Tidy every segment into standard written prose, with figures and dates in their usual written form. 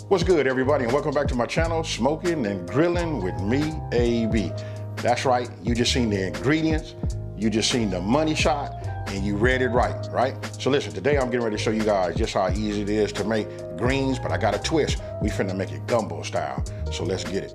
What's good, everybody, and welcome back to my channel, Smoking and Grilling with me, AB. That's right, you just seen the ingredients, you just seen the money shot, and you read it right? So listen, today I'm getting ready to show you guys just how easy it is to make greens, but I got a twist. We finna make it gumbo style, so let's get it.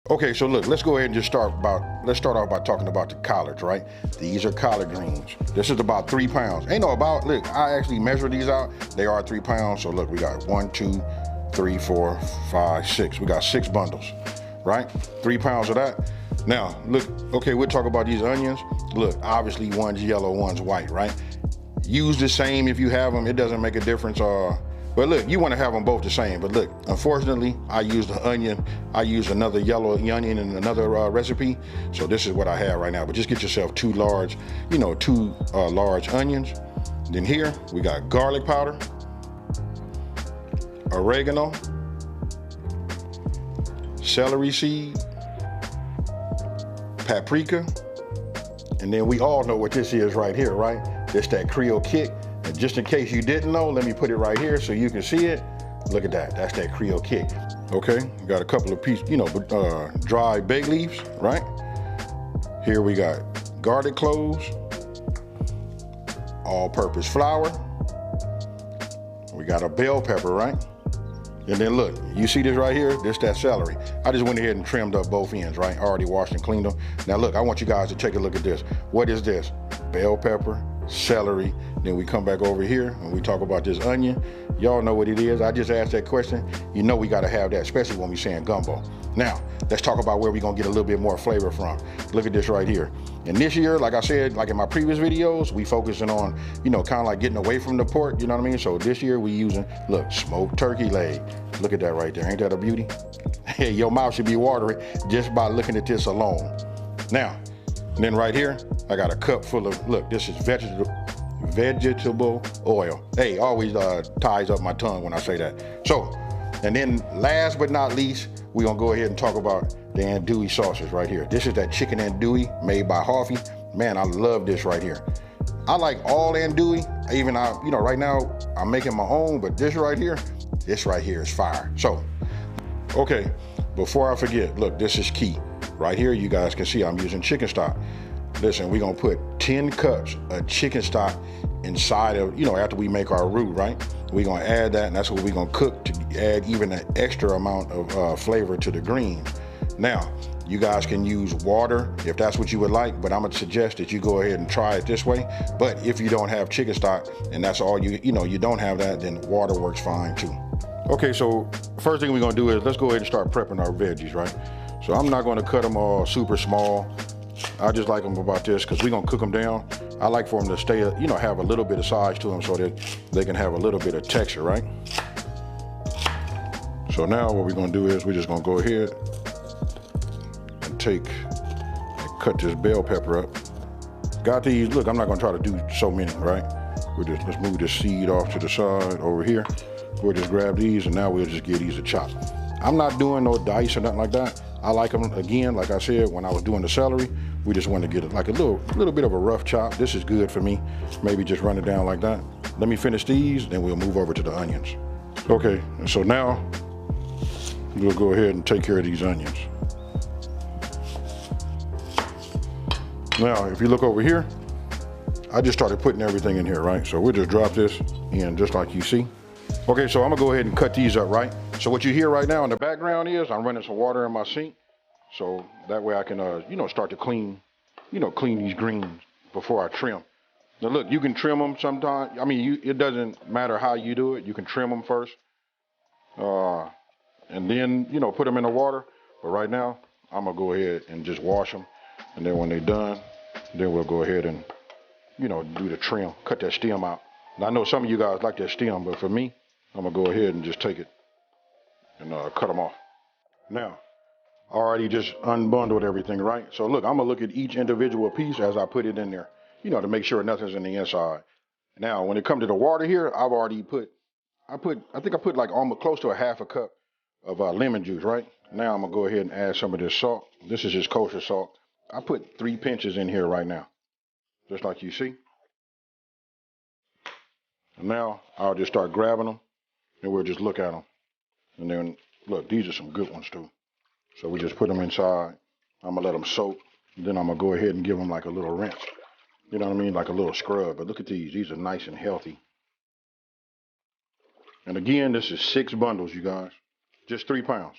Okay, so look, let's go ahead and just start off by talking about the collards, right? These are collard greens. This is about 3 pounds. Look, I actually measured these out. They are 3 pounds. So look, we got 1, 2, 3, 4, 5, 6. We got 6 bundles, right? 3 pounds of that. Now, look, okay, we'll talk about these onions. Look, obviously one's yellow, one's white, right? Use the same if you have them. It doesn't make a difference. But look, you want to have them both the same. But look, unfortunately, I used the onion. I used another yellow onion in another recipe. So this is what I have right now. But just get yourself 2 large, two large onions. Then here we got garlic powder, oregano, celery seed, paprika, and then we all know what this is right here, right? This that Creole Kick. And just in case you didn't know, let me put it right here so you can see it. Look at that, that's that Creole Kick. Okay, got a couple of pieces, dried bay leaves, right? Here we got garlic cloves, all-purpose flour. We got a bell pepper, right? And then look, you see this right here? This that celery. I just went ahead and trimmed up both ends, right? Already washed and cleaned them. Now look, I want you guys to take a look at this. What is this? Bell pepper, celery. Then we come back over here and we talk about this onion. Y'all know what it is. I just asked that question. You know we gotta have that, especially when we saying gumbo. Now, let's talk about where we're gonna get a little bit more flavor from. Look at this right here. And this year, like I said, like in my previous videos, we focusing on, kind of like getting away from the pork, you know what I mean? So this year we using, look, smoked turkey leg. Look at that right there, ain't that a beauty? Hey, your mouth should be watering just by looking at this alone. Now, and then right here, I got a cup full of, look, this is vegetable oil. Hey, always ties up my tongue when I say that. So, and then last but not least, we're gonna go ahead and talk about the andouille sauces right here. This is that chicken andouille made by Harvey. Man, I love this right here. I like all andouille. Even right now I'm making my own, but this right here is fire. So, okay, before I forget, look, this is key. Right here, you guys can see I'm using chicken stock. Listen, we're gonna put 10 cups of chicken stock inside of, after we make our roux, right? We're gonna add that, and that's what we're gonna cook to add even an extra amount of flavor to the greens. Now, you guys can use water if that's what you would like, but I'm gonna suggest that you go ahead and try it this way. But if you don't have chicken stock and that's all you don't have that, then water works fine too. Okay, so first thing we're gonna do is let's go ahead and start prepping our veggies, right? So I'm not gonna cut them all super small. I just like them about this because we're gonna cook them down. I like for them to stay, have a little bit of size to them so that they can have a little bit of texture, right? So now what we're gonna do is we're just gonna go ahead and cut this bell pepper up. Got these, look, I'm not gonna try to do so many, right? Let's move this seed off to the side over here. We'll just grab these and now we'll just give these a chop. I'm not doing no dice or nothing like that. I like them, again, like I said, when I was doing the celery, we just want to get it like a little bit of a rough chop. This is good for me. Maybe just run it down like that. Let me finish these, then we'll move over to the onions. Okay, and so now we'll go ahead and take care of these onions. Now, if you look over here, I just started putting everything in here, right? So we'll just drop this in just like you see. Okay, so I'm gonna go ahead and cut these up, right? So what you hear right now in the background is I'm running some water in my sink. So that way I can, start to clean these greens before I trim. Now look, you can trim them sometimes. It doesn't matter how you do it. You can trim them first. And then, put them in the water. But right now, I'm gonna go ahead and just wash them. And then when they're done, then we'll go ahead and, do the trim, cut that stem out. Now I know some of you guys like that stem, but for me, I'm gonna go ahead and just take it and cut them off. Now, already just unbundled everything, right? So look, I'm gonna look at each individual piece as I put it in there, you know, to make sure nothing's in the inside. Now, when it comes to the water here, I've already I think I put like almost close to a half a cup of lemon juice, right? Now I'm gonna go ahead and add some of this salt. This is just kosher salt. I put 3 pinches in here right now, just like you see. And now I'll just start grabbing them and we'll just look at them. And then look, these are some good ones too. So we just put them inside. I'm gonna let them soak. And then I'm gonna go ahead and give them like a little rinse. You know what I mean? Like a little scrub. But look at these. These are nice and healthy. And again, this is 6 bundles, you guys. Just 3 pounds.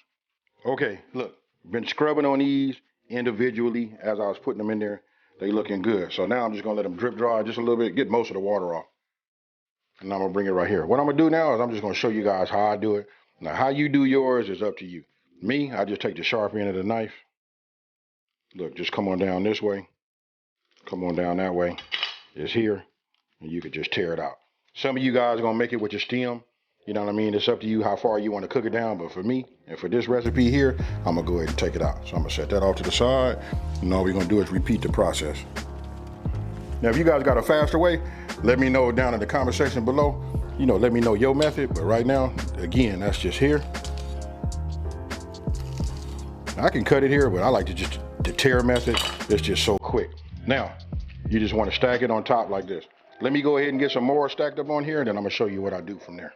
Okay, look. Been scrubbing on these individually as I was putting them in there. They looking good. So now I'm just gonna let them drip dry just a little bit, get most of the water off. And I'm gonna bring it right here. What I'm gonna do now is I'm just gonna show you guys how I do it. Now, how you do yours is up to you. Me, I just take the sharp end of the knife. Look, just come on down this way. Come on down that way. It's here. And you could just tear it out. Some of you guys are going to make it with your stem. You know what I mean? It's up to you how far you want to cook it down. But for me, and for this recipe here, I'm going to go ahead and take it out. So I'm going to set that off to the side. And all we're going to do is repeat the process. Now, if you guys got a faster way, let me know down in the comment section below. You know, let me know your method. But right now, again, that's just here. I can cut it here, but I like to just the tear method. It's just so quick. Now, you just want to stack it on top like this. Let me go ahead and get some more stacked up on here, and then I'm going to show you what I do from there.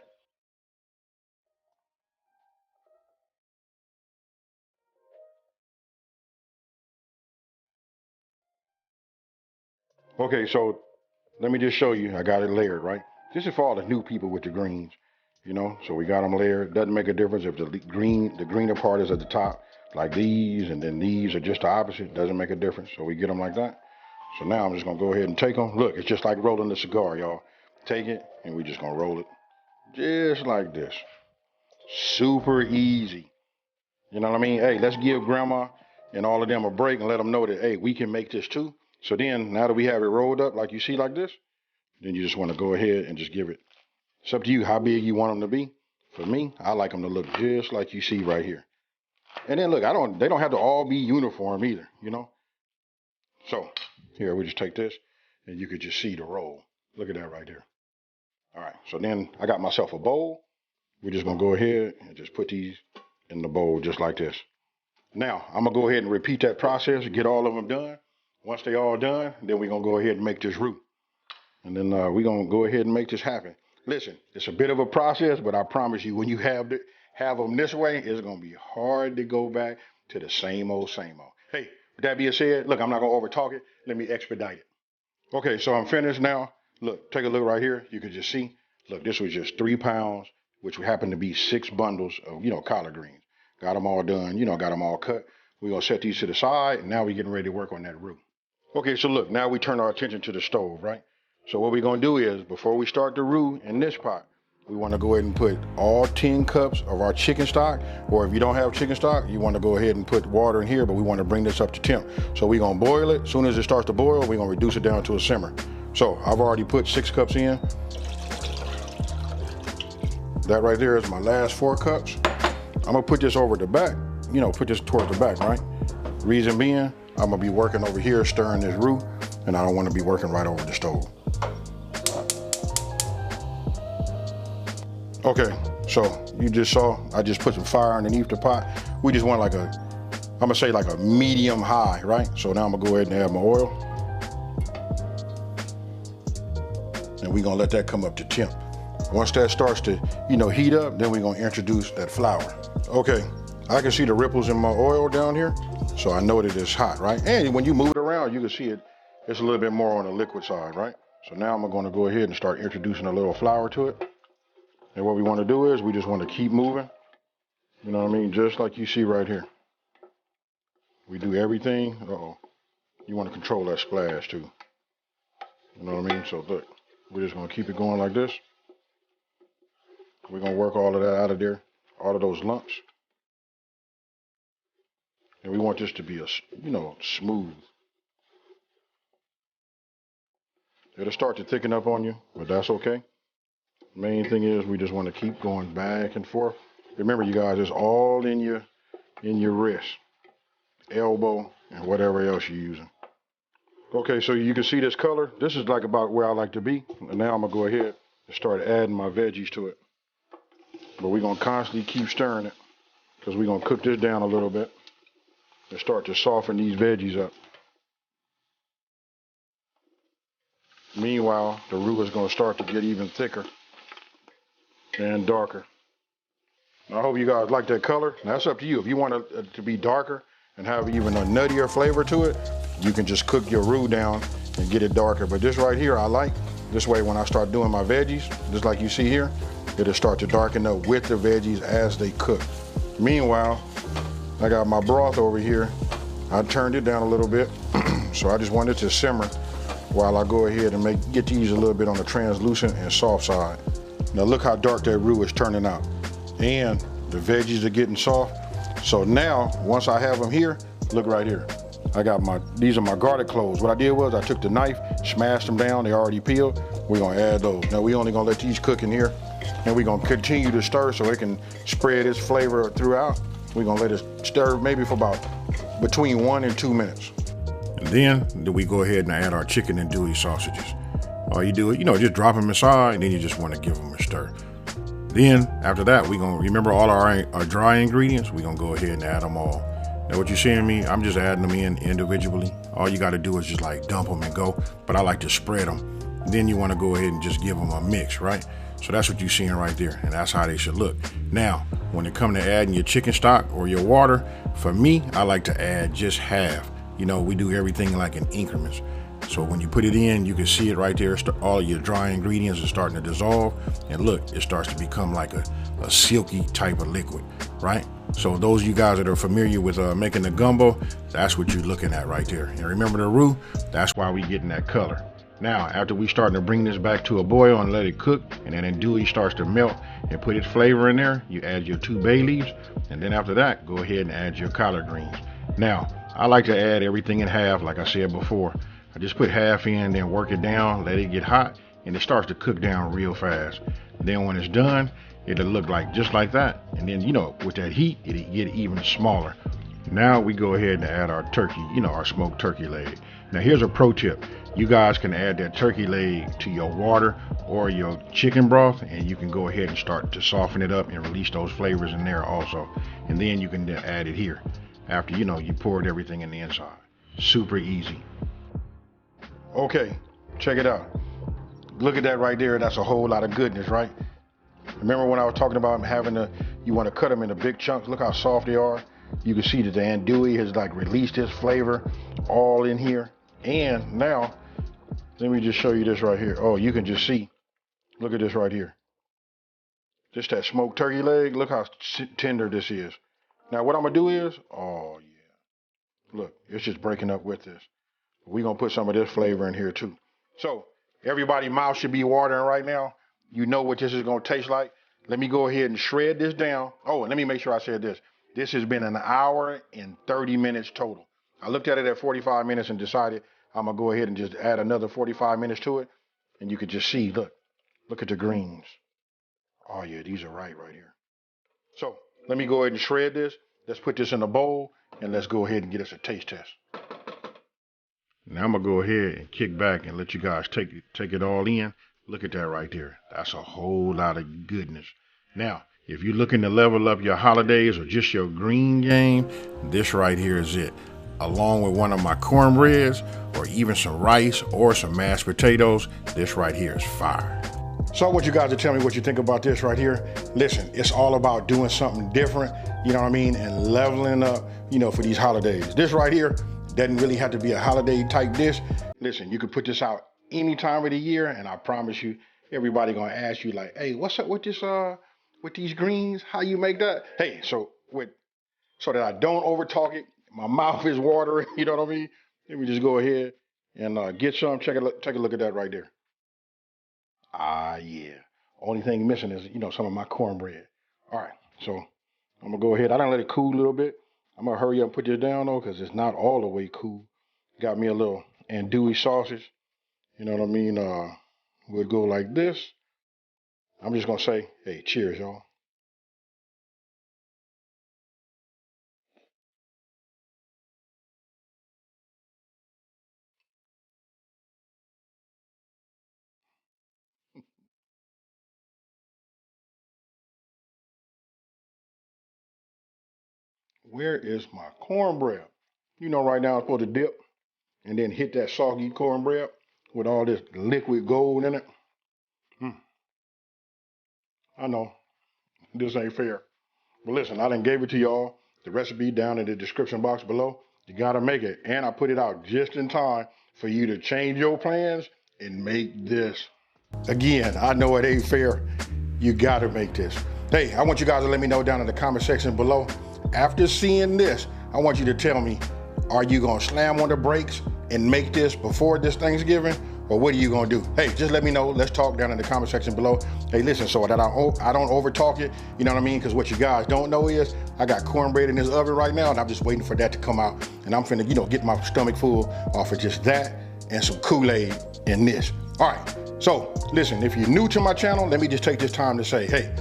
Okay, so let me just show you. I got it layered, right? This is for all the new people with the greens, you know? So we got them layered. Doesn't make a difference if the greener part is at the top, like these, and then these are just the opposite. Doesn't make a difference. So we get them like that. So now I'm just going to go ahead and take them. Look, it's just like rolling a cigar, y'all. Take it, and we're just going to roll it just like this. Super easy. You know what I mean? Hey, let's give grandma and all of them a break and let them know that, hey, we can make this too. So then, now that we have it rolled up like you see like this, then you just want to go ahead and just give it. It's up to you how big you want them to be. For me, I like them to look just like you see right here. And then look, they don't have to all be uniform either, you know? So here, we just take this and you could just see the roll. Look at that right there. All right, so then I got myself a bowl. We're just gonna go ahead and just put these in the bowl just like this. Now, I'm gonna go ahead and repeat that process, get all of them done. Once they all done, then we're gonna go ahead and make this roux. And then we're gonna go ahead and make this happen. Listen, it's a bit of a process, but I promise you, when you have them this way, it's gonna be hard to go back to the same old, same old. Hey, with that being said, look, I'm not gonna over talk it. Let me expedite it. Okay, so I'm finished now. Look, take a look right here. You can just see, look, this was just 3 pounds, which happened to be 6 bundles of, collard greens. Got them all done, got them all cut. We're gonna set these to the side, and now we're getting ready to work on that roux. Okay, so look, now we turn our attention to the stove, right? So what we're gonna do is, before we start the roux in this pot, we wanna go ahead and put all 10 cups of our chicken stock, or if you don't have chicken stock, you wanna go ahead and put water in here, but we wanna bring this up to temp. So we're gonna boil it. As soon as it starts to boil, we're gonna reduce it down to a simmer. So I've already put 6 cups in. That right there is my last 4 cups. I'm gonna put this over the back, put this towards the back, right? Reason being, I'm gonna be working over here stirring this roux, and I don't wanna be working right over the stove. Okay, so you just saw, I just put some fire underneath the pot. We just want like I'm gonna say like a medium high, right? So now I'm gonna go ahead and add my oil. And we're gonna let that come up to temp. Once that starts to, heat up, then we're gonna introduce that flour. Okay, I can see the ripples in my oil down here, so I know that it's hot, right? And when you move it around, you can see it's a little bit more on the liquid side, right? So now I'm gonna go ahead and start introducing a little flour to it. And what we wanna do is, we just wanna keep moving, you know what I mean? Just like you see right here. We do everything, you wanna control that splash too. You know what I mean? So look, we're just gonna keep it going like this. We're gonna work all of that out of there, all of those lumps. And we want this to be smooth. It'll start to thicken up on you, but that's okay. Main thing is, we just want to keep going back and forth. Remember, you guys, it's all in your wrist. elbow, and whatever else you're using. Okay, so you can see this color. This is like about where I like to be. And now I'm gonna go ahead and start adding my veggies to it. But we're gonna constantly keep stirring it because we're gonna cook this down a little bit and start to soften these veggies up. Meanwhile, the roux is gonna start to get even thicker and darker. I hope you guys like that color. Now, that's up to you. If you want it to be darker and have even a nuttier flavor to it, you can just cook your roux down and get it darker. But this right here, I like. This way, when I start doing my veggies, just like you see here, it'll start to darken up with the veggies as they cook. Meanwhile, I got my broth over here. I turned it down a little bit, so I just want it to simmer while I go ahead and get these a little bit on the translucent and soft side. Now look how dark that roux is turning out. And the veggies are getting soft. So now, once I have them here, look right here. These are my garlic cloves. What I did was I took the knife, smashed them down, they already peeled. We're gonna add those. Now we only gonna let these cook in here, and we're gonna continue to stir so it can spread its flavor throughout. We're gonna let it stir maybe for about between 1 and 2 minutes. And then we go ahead and add our chicken andouille sausages. All you do is, just drop them inside, and then you just wanna give them a stir. Then, after that, we're going to remember all our dry ingredients. We're going to go ahead and add them all. Now, what you're seeing me, I'm just adding them in individually. All you got to do is just like dump them and go. But I like to spread them. Then you want to go ahead and just give them a mix, right? So that's what you're seeing right there. And that's how they should look. Now, when it comes to adding your chicken stock or your water, for me, I like to add just half. We do everything like in increments. So when you put it in, you can see it right there. All your dry ingredients are starting to dissolve. And look, it starts to become like a silky type of liquid, right? So those of you guys that are familiar with making the gumbo, that's what you're looking at right there. And remember the roux, that's why we're getting that color. Now, after we starting to bring this back to a boil and let it cook, and then andouille starts to melt and put its flavor in there, you add your 2 bay leaves. And then after that, go ahead and add your collard greens. Now, I like to add everything in half, like I said before. I just put half in, then work it down, let it get hot, and it starts to cook down real fast. Then when it's done, it'll look like just like that. And then, with that heat, it'll get even smaller. Now we go ahead and add our turkey, our smoked turkey leg. Now here's a pro tip. You guys can add that turkey leg to your water or your chicken broth, and you can go ahead and start to soften it up and release those flavors in there also. And then you can add it here after, you poured everything in the inside. Super easy. Okay, check it out. Look at that right there. That's a whole lot of goodness, right? Remember when I was talking about you want to cut them into big chunks? Look how soft they are. You can see that the andouille has like released its flavor all in here. And now, let me just show you this right here. Oh, you can just see. Look at this right here. Just that smoked turkey leg. Look how tender this is. Now what I'm gonna do is, oh yeah. Look, it's just breaking up with this. We're going to put some of this flavor in here too. So everybody's mouth should be watering right now. You know what this is going to taste like. Let me go ahead and shred this down. Oh, and let me make sure I said this. This has been an hour and 30 minutes total. I looked at it at 45 minutes and decided I'm going to go ahead and just add another 45 minutes to it. And you could just see, look at the greens. Oh yeah, these are right here. So let me go ahead and shred this. Let's put this in a bowl and let's go ahead and get us a taste test. Now I'm gonna go ahead and kick back and let you guys take it all in. Look at that right there. That's a whole lot of goodness. Now, if you're looking to level up your holidays or just your green game, this right here is it. Along with one of my cornbreads or even some rice or some mashed potatoes, this right here is fire. So I want you guys to tell me what you think about this right here. Listen, it's all about doing something different, and leveling up, for these holidays. This right here doesn't really have to be a holiday type dish. Listen, you could put this out any time of the year, and I promise you, everybody gonna ask you like, hey, what's up with this, with these greens? How you make that? Hey, so that I don't over talk it, my mouth is watering, you know what I mean? Let me just go ahead and get some. Take a look at that right there. Ah, yeah. Only thing missing is, some of my cornbread. All right, so I'm gonna go ahead. I done let it cool a little bit. I'm gonna hurry up and put this down though, because it's not all the way cool. Got me a little andouille sausage. You know what I mean? We'll go like this. I'm just gonna say, hey, cheers, y'all. where is my cornbread? You know, right now I'm supposed to dip and then hit that soggy cornbread with all this liquid gold in it. I know, this ain't fair. But listen, I done gave it to y'all. The recipe down in the description box below. You gotta make it. And I put it out just in time for you to change your plans and make this. Again, I know it ain't fair. You gotta make this. Hey, I want you guys to let me know down in the comment section below. After seeing this, I want you to tell me, are you gonna slam on the brakes and make this before this Thanksgiving? Or what are you gonna do? Hey, just let me know. Let's talk down in the comment section below. Hey, listen, so that I don't over talk it, you know what I mean? Because what you guys don't know is I got cornbread in this oven right now, and I'm just waiting for that to come out. And I'm finna, get my stomach full off of just that and some Kool-Aid and this. All right, so listen, if you're new to my channel, let me just take this time to say, hey,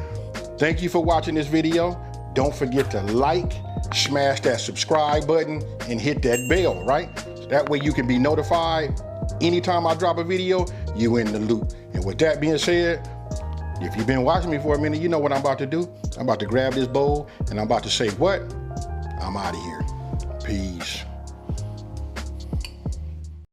thank you for watching this video. Don't forget to like, smash that subscribe button, and hit that bell, right? That way you can be notified anytime I drop a video, you in the loop. And with that being said, if you've been watching me for a minute, you know what I'm about to do. I'm about to grab this bowl and I'm about to say what? I'm out of here. Peace.